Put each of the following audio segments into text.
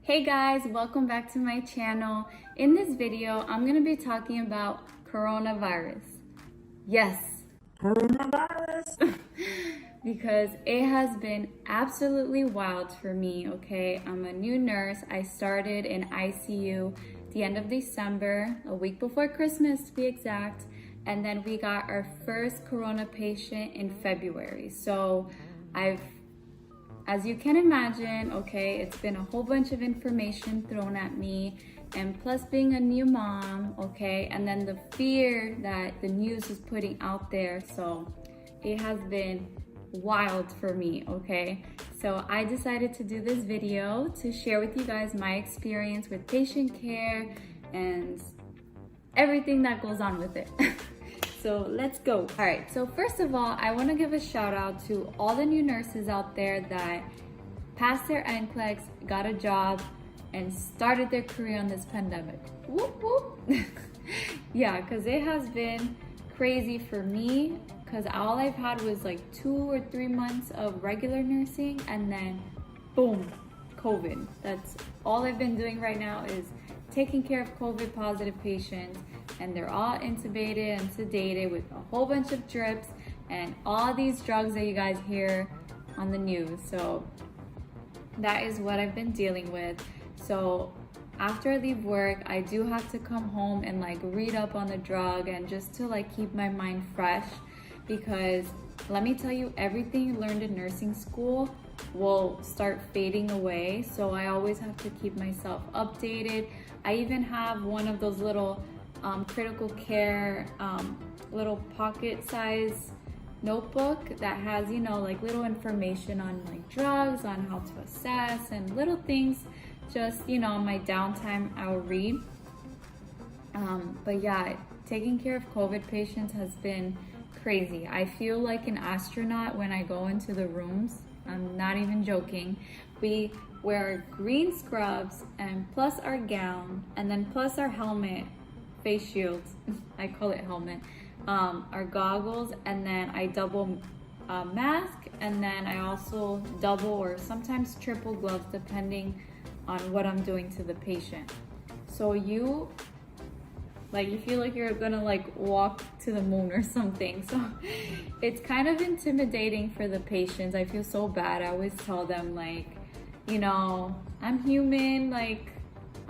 Hey guys, welcome back to my channel. In this video, I'm gonna be talking about coronavirus. Yes, coronavirus. Because it has been absolutely wild for me, okay? I'm a new nurse. I started in ICU the end of December, a week before Christmas to be exact. And then we got our first corona patient in February. So as you can imagine, okay, it's been a whole bunch of information thrown at me, and plus being a new mom, okay, and then the fear that the news is putting out there. So it has been wild for me, okay? So I decided to do this video to share with you guys my experience with patient care and everything that goes on with it. So let's go. All right, so first of all, I wanna give a shout out to all the new nurses out there that passed their NCLEX, got a job, and started their career on this pandemic. Whoop, whoop. Yeah, because it has been crazy for me, because all I've had was like 2 or 3 months of regular nursing, and then boom, COVID. That's all I've been doing right now is taking care of COVID positive patients, and they're all intubated and sedated with a whole bunch of drips and all these drugs that you guys hear on the news. So that is what I've been dealing with. So after I leave work, I do have to come home and like read up on the drug and just to like keep my mind fresh, because let me tell you, everything you learned in nursing school will start fading away. So I always have to keep myself updated. I even have one of those little critical care little pocket size notebook that has, you know, like little information on like drugs, on how to assess and little things, just, you know, on my downtime I'll read. But yeah, taking care of COVID patients has been crazy. I feel like an astronaut when I go into the rooms. I'm not even joking. We wear green scrubs and plus our gown, and then plus our helmet, face shields, I call it helmet, our goggles, and then I double mask, and then I also double or sometimes triple gloves depending on what I'm doing to the patient. So you feel like you're gonna like walk to the moon or something. So it's kind of intimidating for the patients. I feel so bad. I always tell them, like, you know, I'm human, like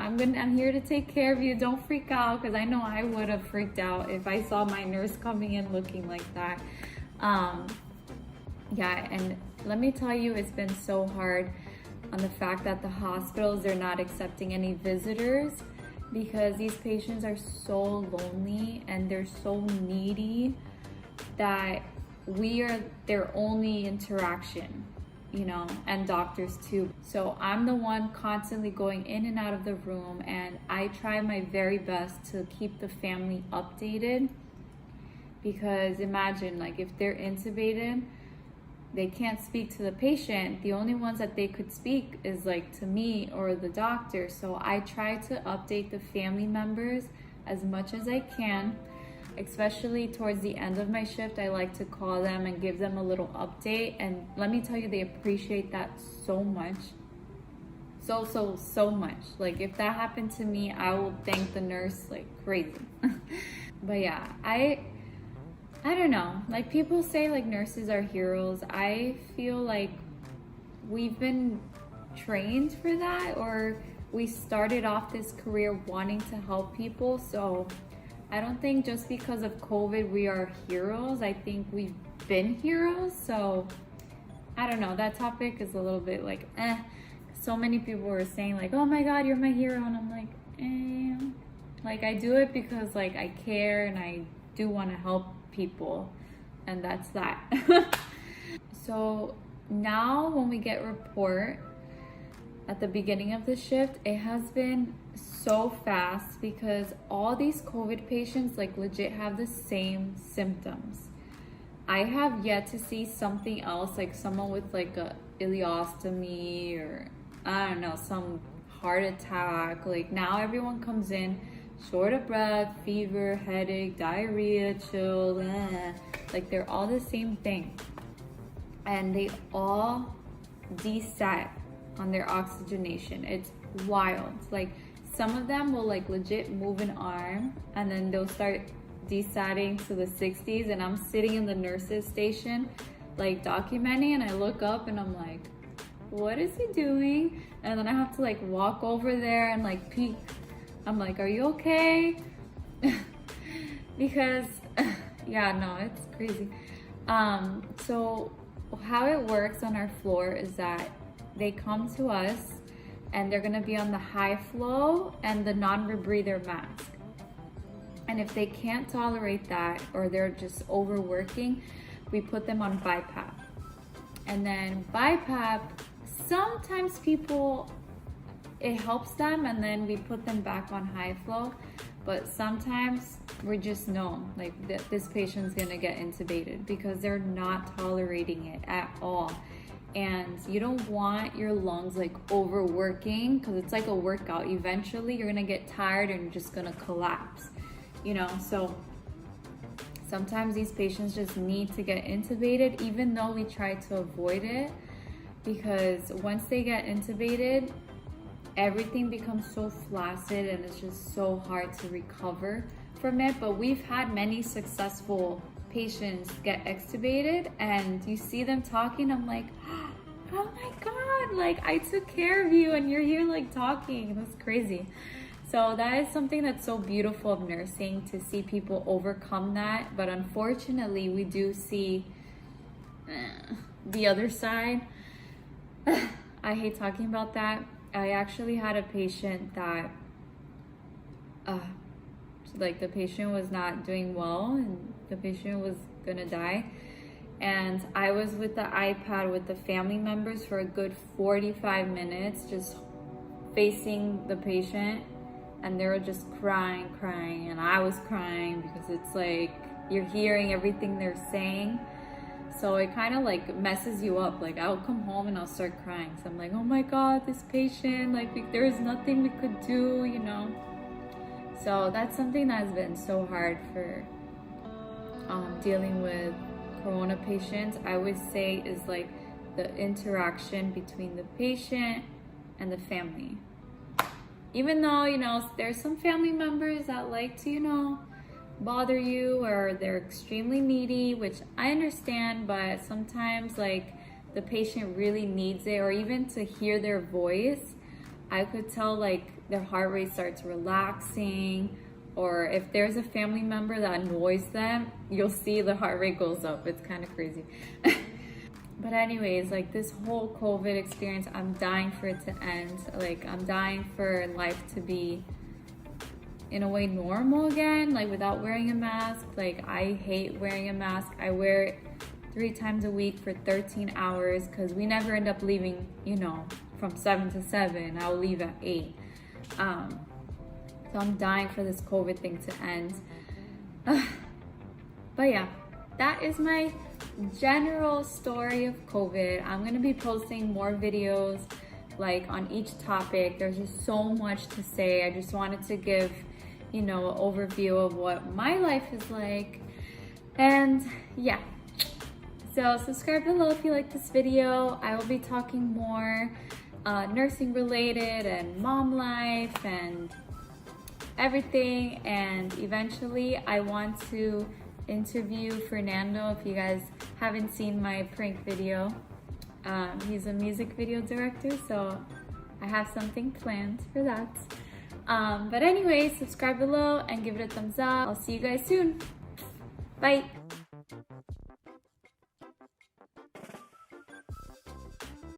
I'm here to take care of you. Don't freak out, because I know I would have freaked out if I saw my nurse coming in looking like that. Yeah, and let me tell you, it's been so hard on the fact that the hospitals, they're not accepting any visitors, because these patients are so lonely and they're so needy that we are their only interaction, you know, and doctors too. So I'm the one constantly going in and out of the room, and I try my very best to keep the family updated, because imagine, like, if they're intubated, they can't speak to the patient. The only ones that they could speak is like to me or the doctor. So I try to update the family members as much as I can, especially towards the end of my shift. I like to call them and give them a little update, and let me tell you, they appreciate that so much. So much. Like, if that happened to me, I will thank the nurse like crazy. But yeah, I don't know, like people say like nurses are heroes. I feel like we've been trained for that, or we started off this career wanting to help people. So I don't think just because of COVID we are heroes. I think we've been heroes. So I don't know, that topic is a little bit like so many people were saying like, oh my god, you're my hero, and I'm like, like I do it because like I care and I do want to help people, and that's that. So now when we get report at the beginning of the shift, it has been so fast, because all these COVID patients like legit have the same symptoms. I have yet to see something else, like someone with like a ileostomy or I don't know, some heart attack. Like now everyone comes in short of breath, fever, headache, diarrhea, chill, like they're all the same thing, and they all desat on their oxygenation. It's wild. Like some of them will like legit move an arm and then they'll start desatting to the 60s, and I'm sitting in the nurses station like documenting, and I look up and I'm like, what is he doing? And then I have to like walk over there and like peek. I'm like, are you okay? Because yeah, no, it's crazy. So how it works on our floor is that they come to us and they're gonna be on the high flow and the non-rebreather mask. And if they can't tolerate that, or they're just overworking, we put them on BiPAP. And then BiPAP, sometimes people, it helps them, and then we put them back on high flow. But sometimes we just know, like, this patient's gonna get intubated because they're not tolerating it at all. And you don't want your lungs like overworking, because it's like a workout. Eventually you're gonna get tired and you're just gonna collapse, you know? So sometimes these patients just need to get intubated, even though we try to avoid it, because once they get intubated, everything becomes so flaccid and it's just so hard to recover from it. But we've had many successful patients get extubated, and you see them talking, I'm like, oh my God, like I took care of you and you're here like talking. That's crazy. So that is something that's so beautiful of nursing, to see people overcome that. But unfortunately, we do see the other side. I hate talking about that. I actually had a patient that, like the patient was not doing well and the patient was gonna die. And I was with the iPad with the family members for a good 45 minutes, just facing the patient. And they were just crying, and I was crying, because it's like you're hearing everything they're saying. So it kind of like messes you up. Like I'll come home and I'll start crying. So I'm like, oh my God, this patient, like there is nothing we could do, you know? So that's something that has been so hard for dealing with corona patients. I would say is like the interaction between the patient and the family. Even though, you know, there's some family members that like to, you know, bother you, or they're extremely needy, which I understand, but sometimes like the patient really needs it, or even to hear their voice, I could tell like their heart rate starts relaxing, or if there's a family member that annoys them, you'll see the heart rate goes up. It's kind of crazy. But anyways, like this whole COVID experience, I'm dying for it to end. Like I'm dying for life to be in a way normal again, like without wearing a mask. Like I hate wearing a mask. I wear it 3 times a week for 13 hours because we never end up leaving, you know, from 7 to 7. I'll leave at 8. So I'm dying for this COVID thing to end. But yeah, that is my general story of COVID. I'm gonna be posting more videos like on each topic. There's just so much to say. I just wanted to give, you know, an overview of what my life is like. And yeah, so subscribe below if you like this video. I will be talking more nursing related and mom life and everything. And eventually I want to interview Fernando. If you guys haven't seen my prank video, he's a music video director, so I have something planned for that. But anyway, subscribe below and give it a thumbs up. I'll see you guys soon. Bye.